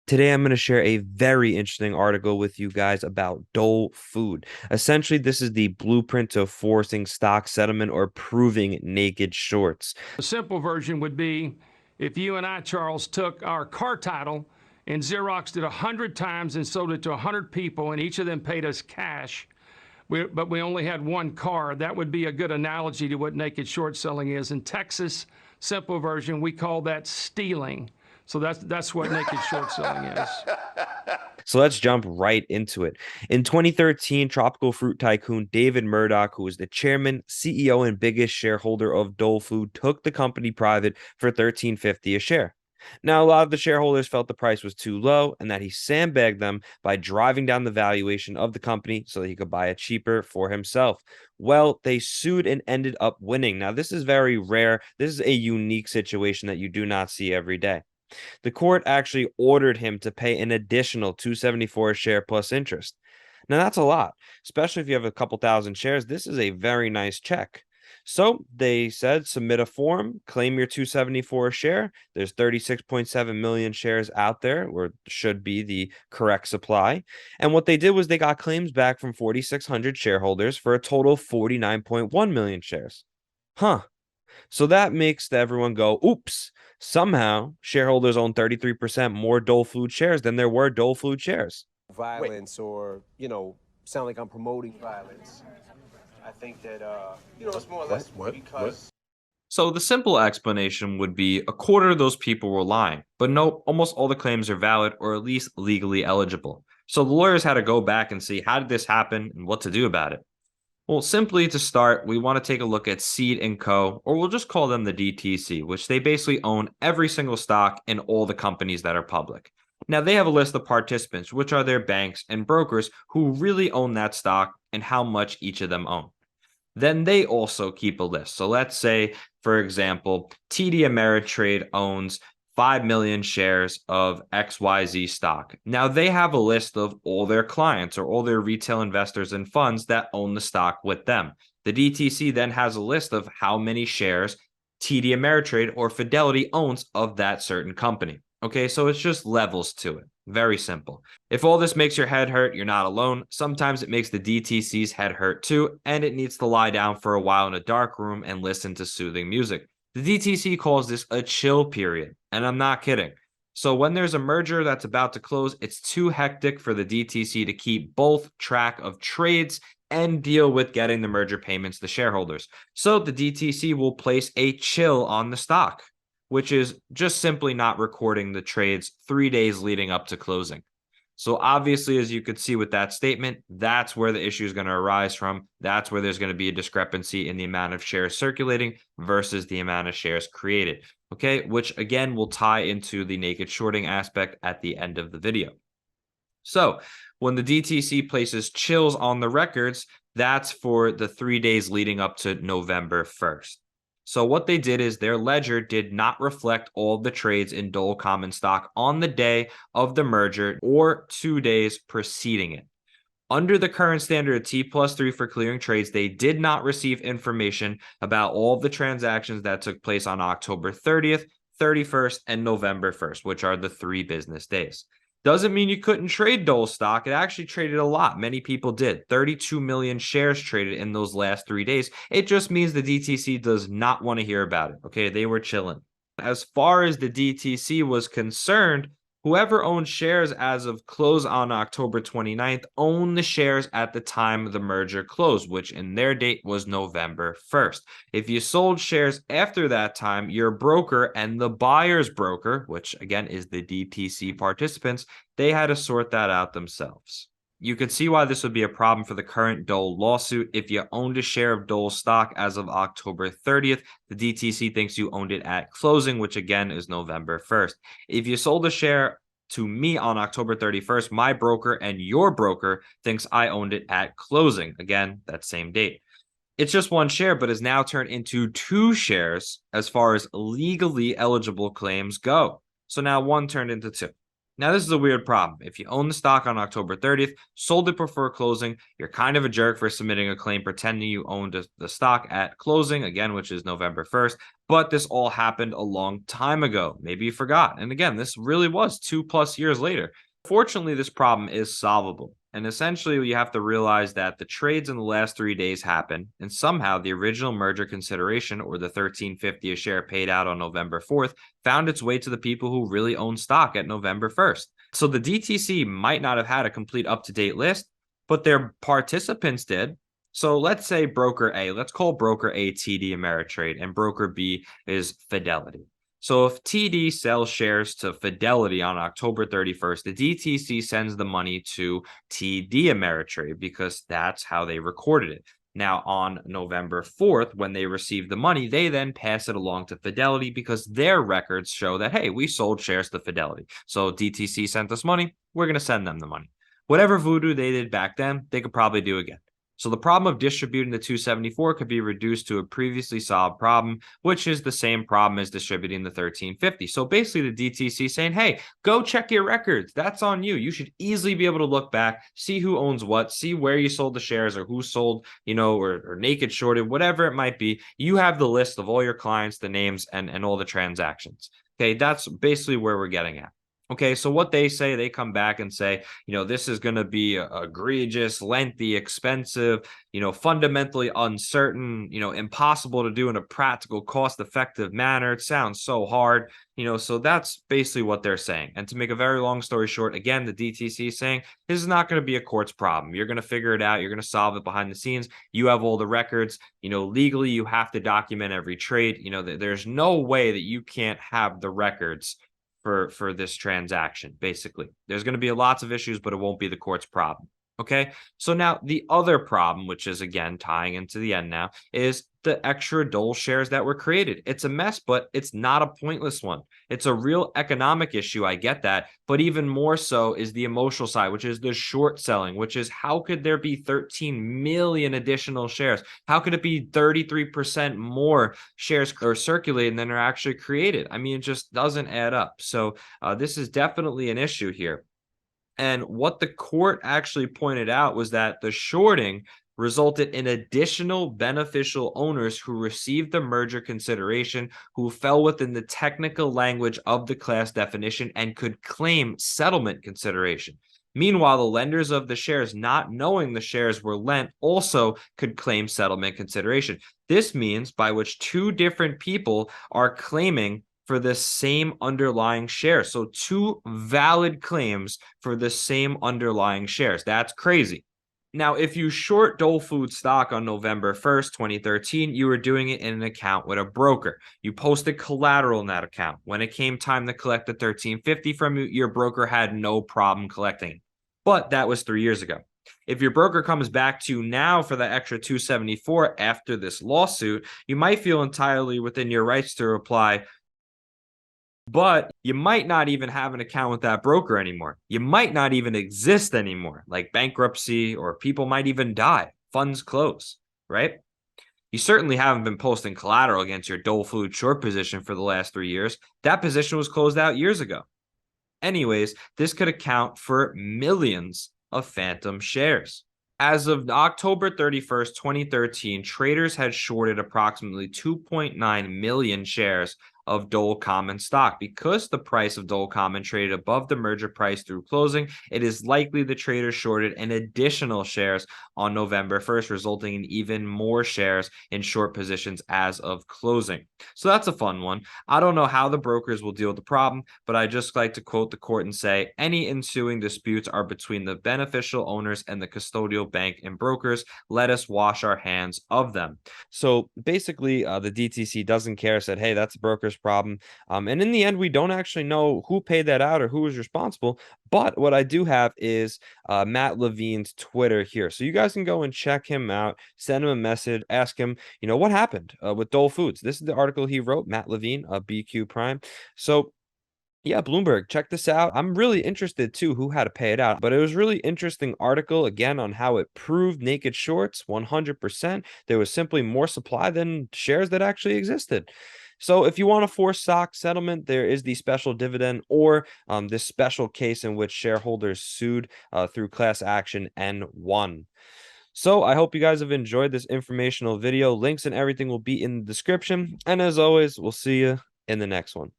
Today, I'm going to share a very interesting article with you guys about Dole Food. Essentially, this is the blueprint to forcing stock settlement or proving naked shorts. The simple version would be if you and I, Charles, took our car title and Xeroxed it 100 times and sold it to 100 people, and each of them paid us cash, but we only had one car. That would be a good analogy to what naked short selling is. In Texas, simple version, we call that stealing. So that's what naked short selling is. So let's jump right into it. In 2013, tropical fruit tycoon David Murdock, who was the chairman, CEO, and biggest shareholder of Dole Food, took the company private for $13.50 a share. Now, a lot of the shareholders felt the price was too low and that he sandbagged them by driving down the valuation of the company so that he could buy it cheaper for himself. Well, they sued and ended up winning. Now, this is very rare. This is a unique situation that you do not see every day. The court actually ordered him to pay an additional $2.74 a share plus interest. Now that's a lot, especially if you have a couple thousand shares. This is a very nice check. So they said submit a form, claim your $2.74 a share. There's 36.7 million shares out there, or should be the correct supply. And what they did was they got claims back from 4,600 shareholders for a total of 49.1 million shares. Huh. So that makes everyone go, oops, somehow shareholders own 33% more Dole Food shares than there were Dole Food shares. Violence or, sound like I'm promoting violence. I think that, it's more or less because. So the simple explanation would be a quarter of those people were lying, but nope, almost all the claims are valid or at least legally eligible. So the lawyers had to go back and see how did this happen and what to do about it. Well, simply to start, we want to take a look at Seed & Co., or we'll just call them the DTC, which they basically own every single stock in all the companies that are public. Now, they have a list of participants, which are their banks and brokers who really own that stock and how much each of them own. Then they also keep a list. So let's say, for example, TD Ameritrade owns 5 million shares of XYZ stock. Now they have a list of all their clients or all their retail investors and funds that own the stock with them. The DTC then has a list of how many shares TD Ameritrade or Fidelity owns of that certain company. Okay, so it's just levels to it. Very simple. If all this makes your head hurt, you're not alone. Sometimes it makes the DTC's head hurt too, and it needs to lie down for a while in a dark room and listen to soothing music. The DTC calls this a chill period, and I'm not kidding. So when there's a merger that's about to close, it's too hectic for the DTC to keep both track of trades and deal with getting the merger payments to shareholders. So the DTC will place a chill on the stock, which is just simply not recording the trades 3 days leading up to closing. So obviously, as you could see with that statement, that's where the issue is going to arise from. That's where there's going to be a discrepancy in the amount of shares circulating versus the amount of shares created. Okay, which again will tie into the naked shorting aspect at the end of the video. So when the DTC places chills on the records, that's for the 3 days leading up to November 1st. So what they did is their ledger did not reflect all the trades in Dole common stock on the day of the merger or 2 days preceding it. Under the current standard of T+3 for clearing trades, they did not receive information about all of the transactions that took place on October 30th, 31st, and November 1st, which are the 3 business days. Doesn't mean you couldn't trade Dole stock. It actually traded a lot. Many people did. 32 million shares traded in those last 3 days. It just means the DTC does not want to hear about it. Okay, they were chilling. As far as the DTC was concerned, whoever owned shares as of close on October 29th owned the shares at the time the merger closed, which in their date was November 1st. If you sold shares after that time, your broker and the buyer's broker, which again is the DTC participants, they had to sort that out themselves. You could see why this would be a problem for the current Dole lawsuit. If you owned a share of Dole stock as of October 30th, the DTC thinks you owned it at closing, which again is November 1st. If you sold a share to me on October 31st, my broker and your broker thinks I owned it at closing. Again, that same date. It's just one share, but is now turned into 2 shares as far as legally eligible claims go. So now 1 turned into 2. Now, this is a weird problem. If you own the stock on October 30th, sold it before closing, you're kind of a jerk for submitting a claim pretending you owned the stock at closing, again, which is November 1st. But this all happened a long time ago. Maybe you forgot. And again, this really was 2+ years later. Fortunately, this problem is solvable. And essentially, you have to realize that the trades in the last 3 days happen, and somehow the original merger consideration, or the $13.50 a share paid out on November 4th, found its way to the people who really own stock at November 1st. So the DTC might not have had a complete up-to-date list, but their participants did. So let's say broker A, let's call broker A TD Ameritrade, and broker B is Fidelity. So if TD sells shares to Fidelity on October 31st, the DTC sends the money to TD Ameritrade because that's how they recorded it. Now, on November 4th, when they receive the money, they then pass it along to Fidelity because their records show that, hey, we sold shares to Fidelity. So DTC sent us money. We're going to send them the money. Whatever voodoo they did back then, they could probably do again. So the problem of distributing the 274 could be reduced to a previously solved problem, which is the same problem as distributing the 1350. So basically the DTC saying, hey, go check your records. That's on you. You should easily be able to look back, see who owns what, see where you sold the shares or who sold, or naked shorted, whatever it might be. You have the list of all your clients, the names, and all the transactions. Okay, that's basically where we're getting at. Okay, so what they say, they come back and say, this is going to be egregious, lengthy, expensive, fundamentally uncertain, impossible to do in a practical, cost-effective manner. It sounds so hard, so that's basically what they're saying. And to make a very long story short, again, the DTC is saying this is not going to be a court's problem. You're going to figure it out. You're going to solve it behind the scenes. You have all the records. Legally, you have to document every trade. There's no way that you can't have the records for this transaction. Basically, there's going to be lots of issues, but it won't be the court's problem. Okay, so now the other problem, which is again tying into the end now, is the extra Dole shares that were created. It's a mess, but it's not a pointless one. It's a real economic issue. I get that. But even more so is the emotional side, which is the short selling, which is how could there be 13 million additional shares? How could it be 33% more shares are circulating than are actually created? I mean, it just doesn't add up. So this is definitely an issue here. And what the court actually pointed out was that the shorting resulted in additional beneficial owners who received the merger consideration, who fell within the technical language of the class definition and could claim settlement consideration. Meanwhile, the lenders of the shares, not knowing the shares were lent, also could claim settlement consideration. This means by which two different people are claiming for the same underlying share. So two valid claims for the same underlying shares. That's crazy. Now, if you short Dole Food stock on November 1st, 2013, you were doing it in an account with a broker. You posted collateral in that account. When it came time to collect the $13.50 from you, your broker had no problem collecting it. But that was 3 years ago. If your broker comes back to you now for the extra $274 after this lawsuit, you might feel entirely within your rights to reply, but you might not even have an account with that broker anymore. You might not even exist anymore, like bankruptcy, or people might even die. Funds close, right? You certainly haven't been posting collateral against your Dole Food short position for the last 3 years. That position was closed out years ago. Anyways, this could account for millions of phantom shares. As of October 31st, 2013, traders had shorted approximately 2.9 million shares of Dole common stock. Because the price of Dole common traded above the merger price through closing, it is likely the traders shorted an additional shares on November 1st, resulting in even more shares in short positions as of closing. So that's a fun one. I don't know how the brokers will deal with the problem, but I just like to quote the court and say, any ensuing disputes are between the beneficial owners and the custodial bank and brokers. Let us wash our hands of them. So basically, the DTC doesn't care, said, hey, that's a broker's problem. And in the end, we don't actually know who paid that out or who was responsible. But what I do have is Matt Levine's Twitter here. So you guys can go and check him out, send him a message, ask him, what happened with Dole Foods. This is the article he wrote, Matt Levine, BQ Prime. So yeah, Bloomberg, check this out. I'm really interested too who had to pay it out, but it was really interesting article again on how it proved naked shorts 100%. There was simply more supply than shares that actually existed. So if you want a forced stock settlement, there is the special dividend, or this special case in which shareholders sued through class action and won. So I hope you guys have enjoyed this informational video. Links and everything will be in the description. And as always, we'll see you in the next one.